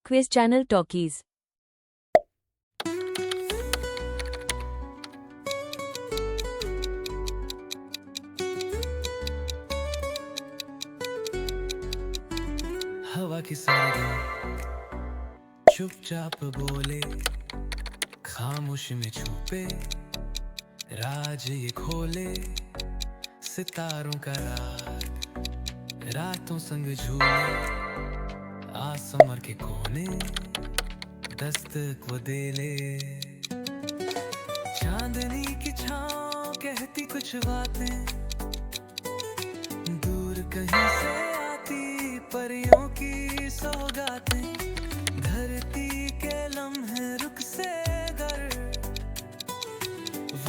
Quiz channel talkies. हवा की सरगम चुपचाप बोले, खामोशी में छुपे राज ये खोले। सितारों का राग रातों संग झूले, आसमां के कोने दस्तक वो दे ले। चांदनी की छाँव कहती कुछ बातें, दूर कहीं से आती परियों की सौगातें। धरती के लम्हे रुक से गर,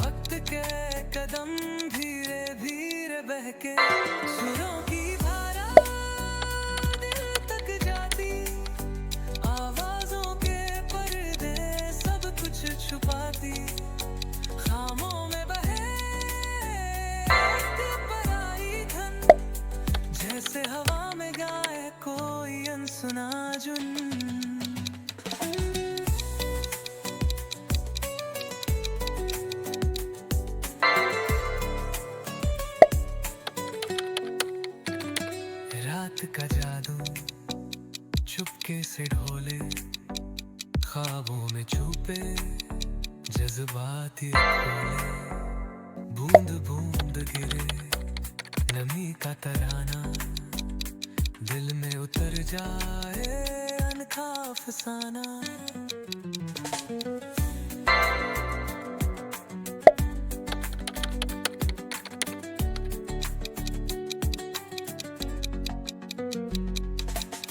वक्त के कदम धीरे धीरे बहके। सुरों की धारा दिल तक जाती, आवाजों के पर्दे सब कुछ छुपाती। खामों में बहे एक पराई धन, जैसे हवा में गाए कोई अनसुना जुन। रात का जादू चुपके से ढोले, ख्वाबों में छुपे जज्बात ये खोले। बूंद बूंद गिरे नमी का तराना, दिल में उतर जाए अनखा अफसाना।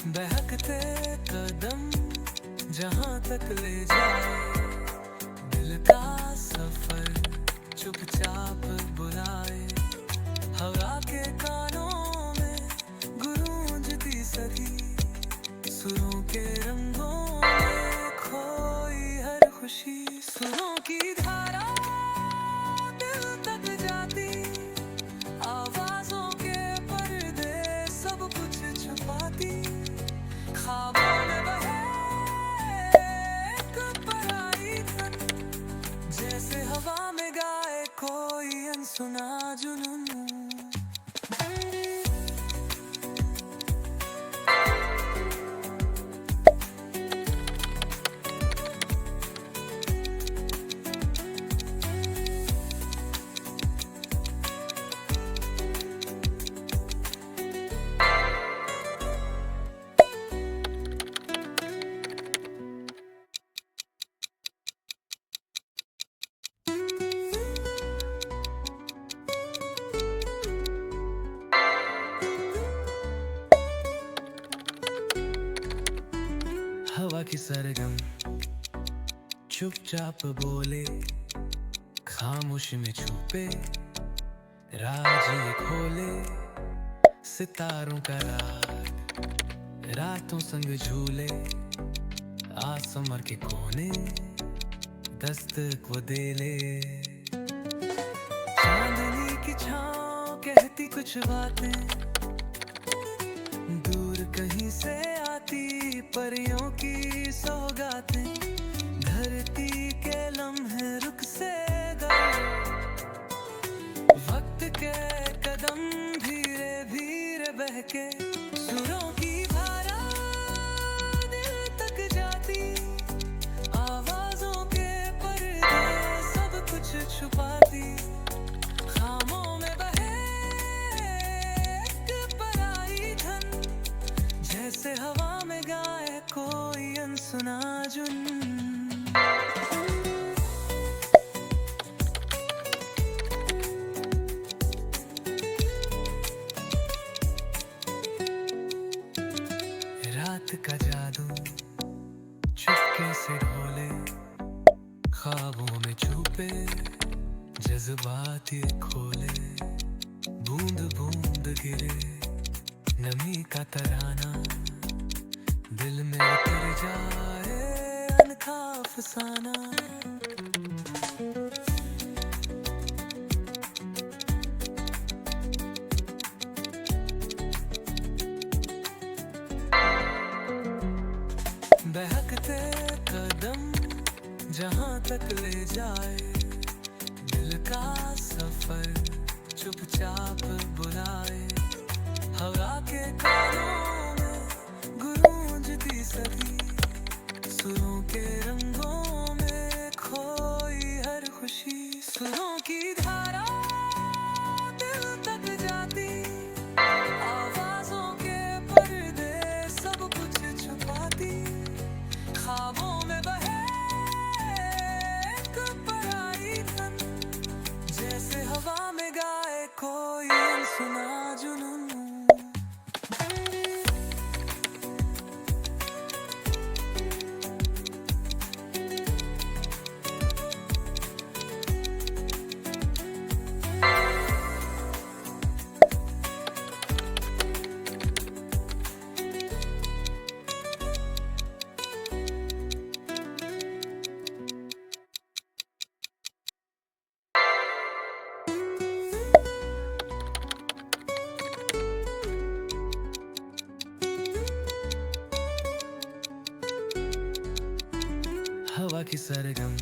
बहकते कदम जहां तक ले जाए, दिल का सफर चुपचाप बुलाए। हवा के कानों में गूंजती सदी, सुरों के रंगों में खोई हर खुशी। सुरों की धारा दिल तक जाती, आवाजों के पर्दे सब कुछ छुपाती। ख्वाबों में बहे एक पराई धन, जैसे हवा में गाए कोई अनसुना जुनून। हवा की सरगम चुपचाप बोले, खामोशी में छुपे राज ये खोले। सितारों का राग रातों संग झूले, आसमां के कोने दस्तक वो दे ले। चांदनी की छाँव कहती कुछ बातें, दूर कहीं से आती परियों की सौगातें। धरती के लम्हे रुक से गर, वक्त के कदम धीरे धीरे बहके। सुरों की धारा दिल तक जाती, आवाजों के पर्दे सब कुछ छुपाती। खामों में बहे एक पराई धन, जैसे हवा में गाए कोई अनसुना जुन। रात का जादू चुपके से ढोले, ख्वाबों में छुपे जज्बात ये खोले। बूंद बूंद गिरे नमी का तराना, दिल में उतर जाए अनखा अफसाना। तक ले जाए। दिल का सफर चुपचाप बुलाए, हवा के कानों में गूंजती सभी, सुरों के रंगों में खोई हर खुशी। सुरों की धारा दिल तक जाती, आवाजों के पर्दे सब कुछ छुपाती। ख्वाबों में बहे एक पराई धन, जैसे हवा में गाए कोई अनसुना जुनून। हवा की सरगम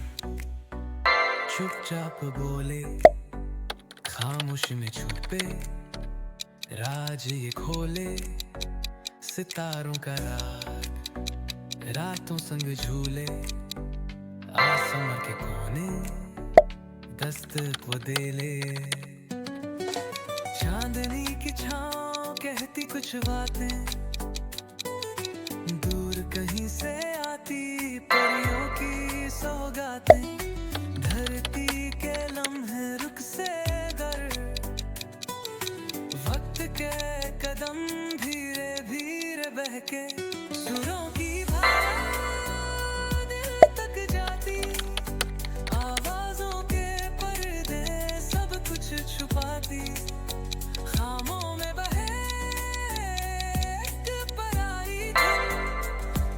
चुपचाप बोले, खामोशी में छुपे राज ये खोले। सितारों का राग रातों संग झूले, आसमां के कोने दस्तक वो दे ले। चांदनी की छाँव कहती कुछ बातें, दूर कहीं से आती परियों की सौगातें। धरती के लम्हे रुख से गर, वक्त के कदम धीरे धीरे बहके। सुरों की धारा दिल तक जाती, आवाजों के पर्दे सब कुछ छुपाती। खामों में बहे एक पराई धुन,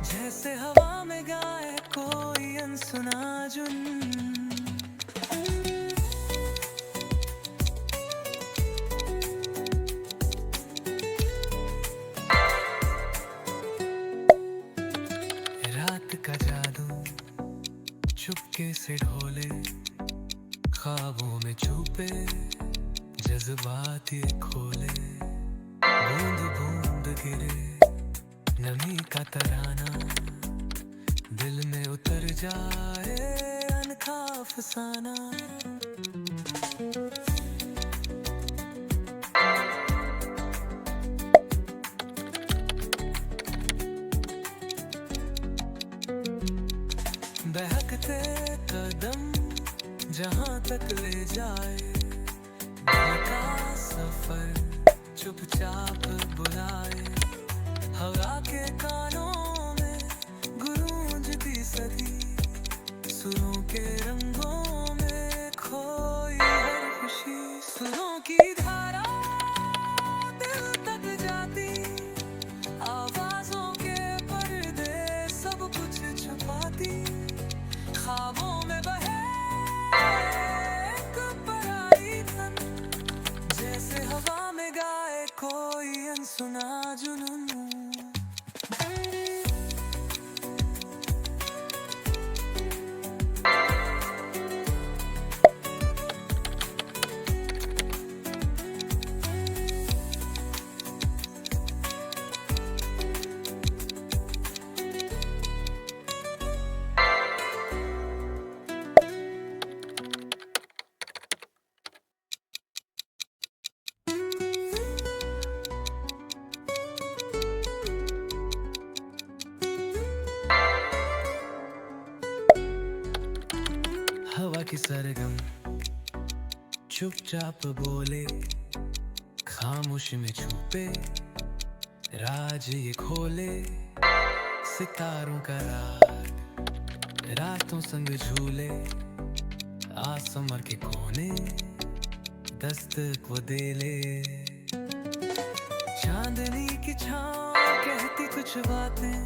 जैसे हवा में गाए कोई अनसुना जुन। रात का जादू चुपके से ढोले, ख्वाबों में छुपे जज्बात ये खोले। बूंद बूंद गिरे नमी का तराना, दिल में उतर जाए अनखा अफसाना। बहकते कदम जहां तक ले जाए, दिल का सफर चुपचाप बुलाए। हवा के कानों में गूंजती सदी, सुरों के रंगों में खोई हर खुशी। सुरों की धारा दिल तक जाती, आवाजों के पर्दे सब कुछ छुपाती। ख्वाबों में बहे एक पराई धन, जैसे हवा में गाए कोई अनसुना जुनून। हवा की सरगम चुपचाप बोले, खामोशी में छुपे राज ये खोले। सितारों का राग रातों संग झूले, आसमां के कोने दस्तक वो दे ले। चांदनी की छाँव कहती कुछ बातें,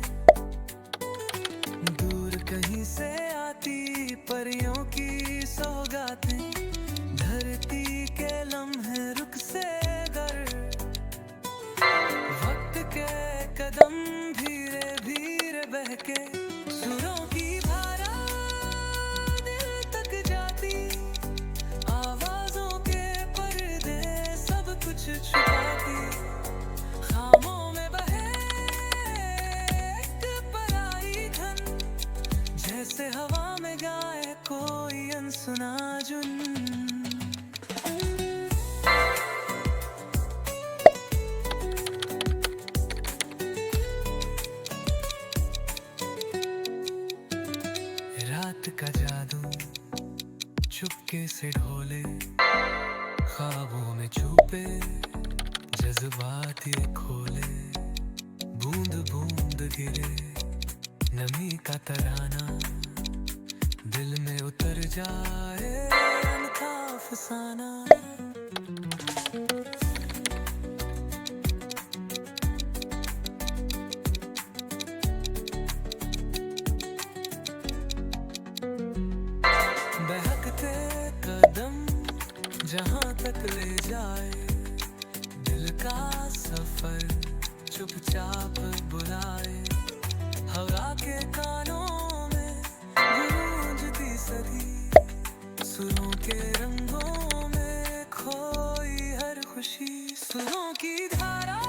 दूर कहीं से आती परियों की सौगातें। धरती के लम्हे रुख से गर, वक्त के कदम धीरे धीरे बहके। सुरों की धारा का जादू चुपके से ढोले, ख्वाबों में छुपे जज्बात ये खोले, बूंद बूंद गिरे नमी का तराना, दिल में उतर जाए अनथा अफसाना। बहकते कदम जहां तक ले जाए, दिल का सफर चुपचाप बुलाए, हवा के कानों में गूंजती सदी, सुरों के रंगों में खोई हर खुशी, सुरों की धारा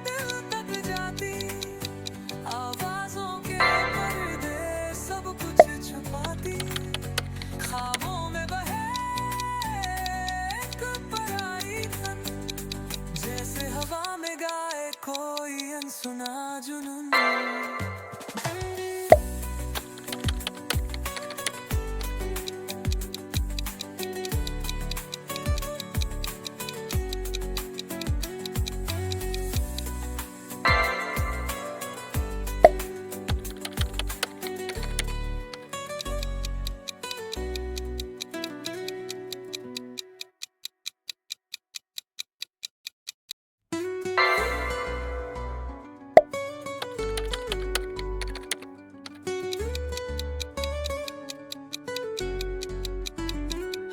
दिल तक जाती, आवाजों के पर्दे सब कुछ छुपाती, ख्वाबों में बहे एक पराई धन, जैसे हवा में गाए कोई अनसुना जुनून।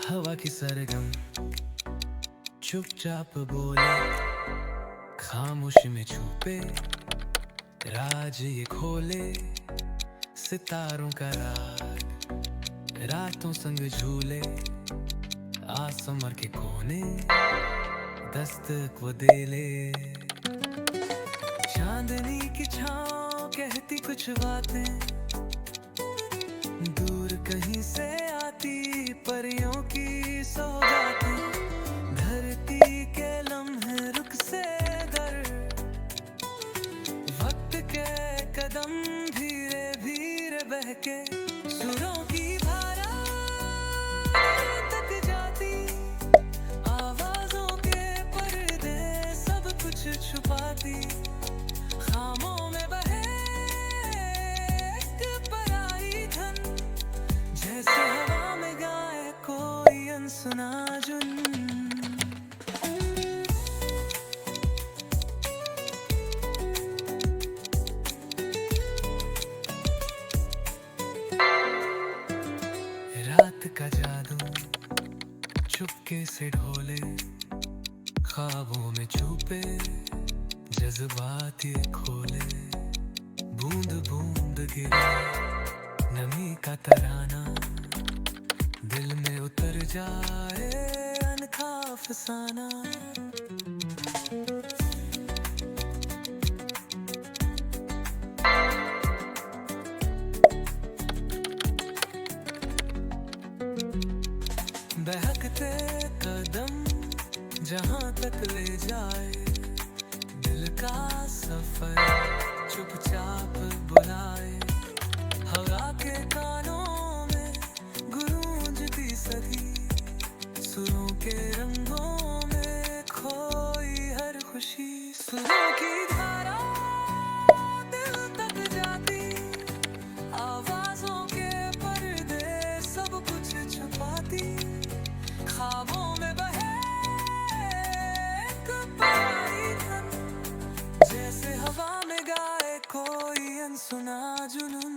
हवा की सरगम चुपचाप बोले, खामोशी में छुपे राज ये खोले, सितारों का राग रातों संग झूले, आसमां के कोने दस्तक वो दे ले, चांदनी की छाँव कहती कुछ बातें, दूर कहीं से आती परियों की सौगातें, धरती के लम्हे रुख से गर, वक्त के कदम धीरे धीरे बहके, सुरों की धारा तक जाती, आवाजों के पर्दे सब कुछ छुपाती, खामों में बहे एक पराई धन, जैसे हवा में गाए कोई अनसुना जुन। रात का जादू चुपके से ढोले, ख्वाबों में छुपे जज्बात ये खोले, बूंद बूंद गिरे नमी का तराना, दिल में उतर जाए अनथा अफसाना। बहकते कदम जहां तक ले जाए, दिल का सफर चुपचाप बुलाए, हवा के कानों में गूंजती सदी, सुरों के रंगों में खोई हर खुशी, सुरों की धारा दिल तक जाती, आवाजों के पर्दे सब कुछ छुपाती, ख्वाबों में बहे एक पराई धन, जैसे हवा में गाए कोई अनसुना जुनून।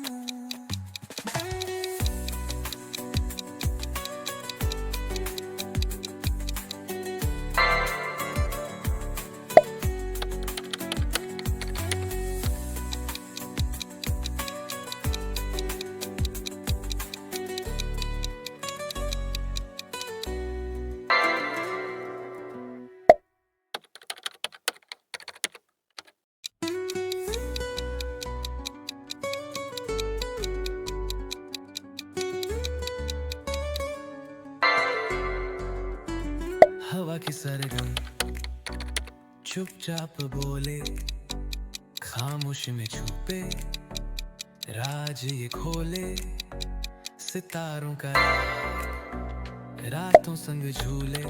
हवा की सरगम चुपचाप बोले, खामोशी में छुपे राज ये खोले, सितारों का यार, रातों संग झूले,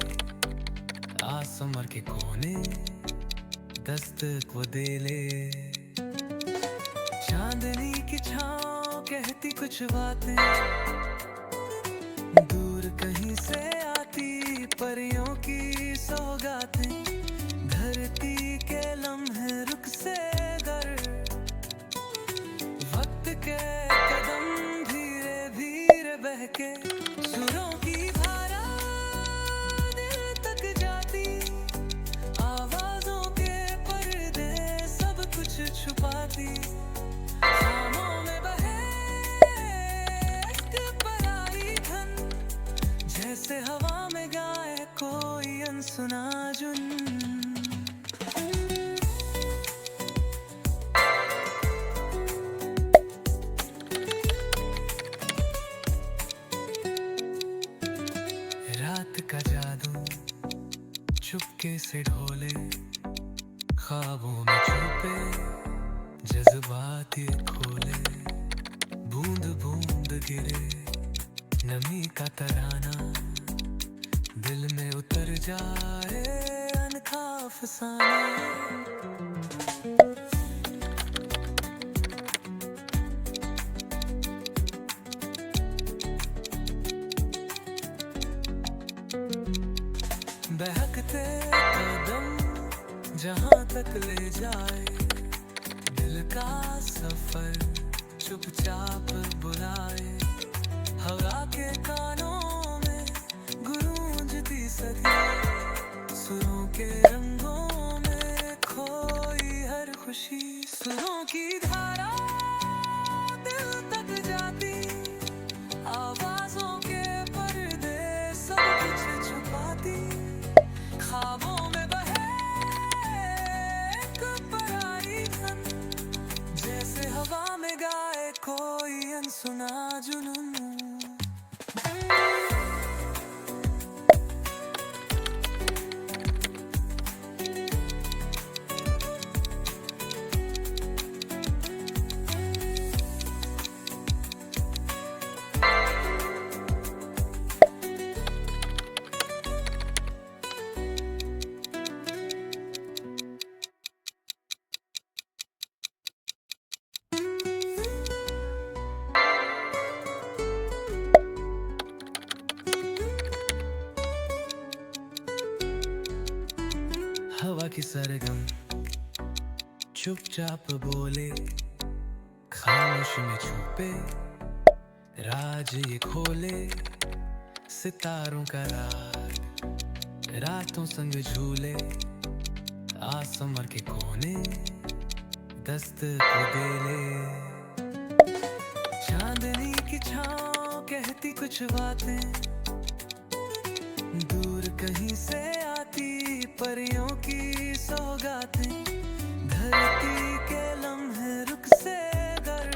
आसमां के कोने दस्तक वो दे ले। चांदनी की छाँव कहती कुछ बातें, दूर कहीं से आती परियों की सौगातें, धरती के लम्हे रुख से गर, वक्त के कदम धीरे धीरे बहके, सुरों की धारा दिल तक जाती, आवाजों के पर्दे सब कुछ छुपाती, खामों में बहे एक पराई धन, जैसे हवा में गाए कोई अनसुना जुन। रात का जादू चुपके से ढोले, ख्वाबों में छुपे जज्बात ये खोले, बूंद बूंद गिरे नमी का तराना, दिल में उतर जाए अनखा अफसाना। बहकते कदम जहां तक ले जाए, दिल का सफर चुपचाप बुलाए, हवा के कानों में गूंजती सदी, सुरों के रंगों में खोई हर खुशी, सुरों की धारा दिल तक जाती, आवाजों के पर्दे सब कुछ छुपाती, ख्वाबों में बहे एक पराई धन, जैसे हवा में गाए कोई अनसुना जुनून। हवा की सरगम चुपचाप बोले, खामोश में छुपे राज ये खोले, सितारों का राग रातों संग झूले, आसमां के कोने दस्तक वो दे ले। चांदनी की छाँव कहती कुछ बातें, दूर कहीं से आती परियों की सौगातें, धरती के लम्हे रुख से गर,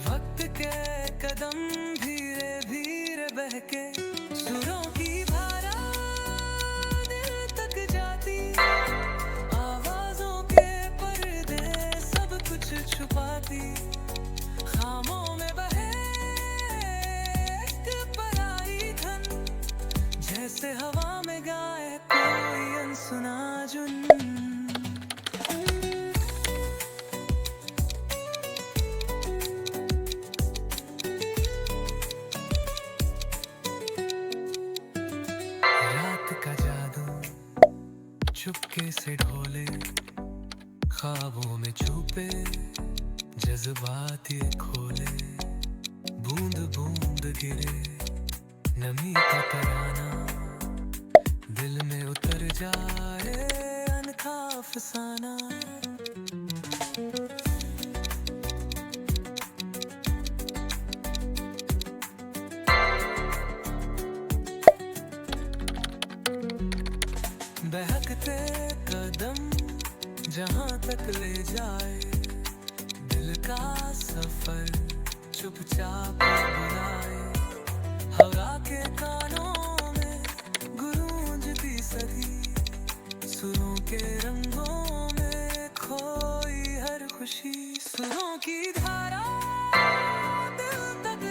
वक्त के कदम धीरे धीरे बहके, सुरों की धारा दिल तक जाती, आवाजों के पर्दे सब कुछ छुपाती, खामों में बहे एक पराई धन, जैसे हवा में गाए कोई अनसुना जुन। रात का जादू चुपके से ढोले, ख्वाबों में छुपे जज्बात ये खोले, बूंद बूंद गिरे नमी का तराना, दिल में उतर जाए अनखा अफसाना। बहकते कदम जहां तक ले जाए, दिल का सफर चुपचाप बुलाए, हवा के कानों में गूंजती सदी, सुरों के रंगों में खोई हर खुशी, सुरों की धारा दिल तक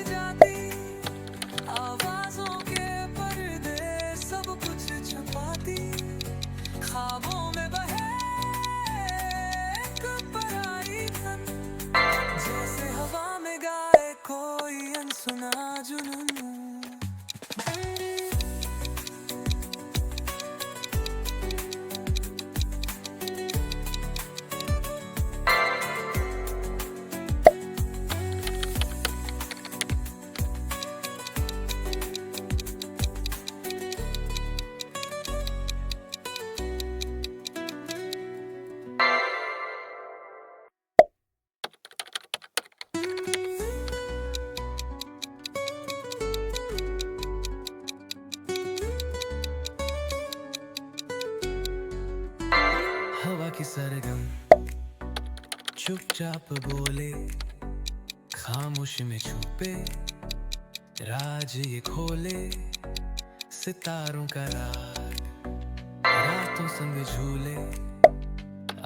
की सरगम चुपचाप बोले, खामोश में छुपे राज ये खोले, सितारों का राग रातों संग झूले,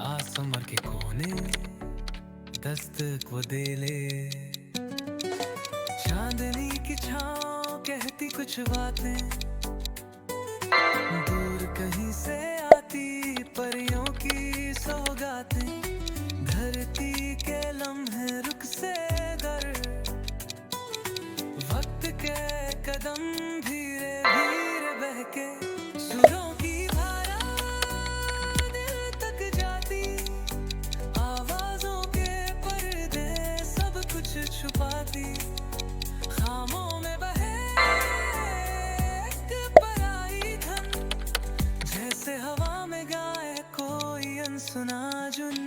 आसमां के कोने दस्तक वो दे ले। चांदनी की छाँव कहती कुछ बातें, दूर कहीं से आती परियों की सौगातें, धरती के लम्हे रुख से गर, वक्त के कदम धीरे धीरे बहके, सुरों की धारा दिल तक जाती, आवाजों के पर्दे सब कुछ छुपाती, खामों में बहे एक पराई धन, जैसे हवा में गाए कोई अनसुना जुन।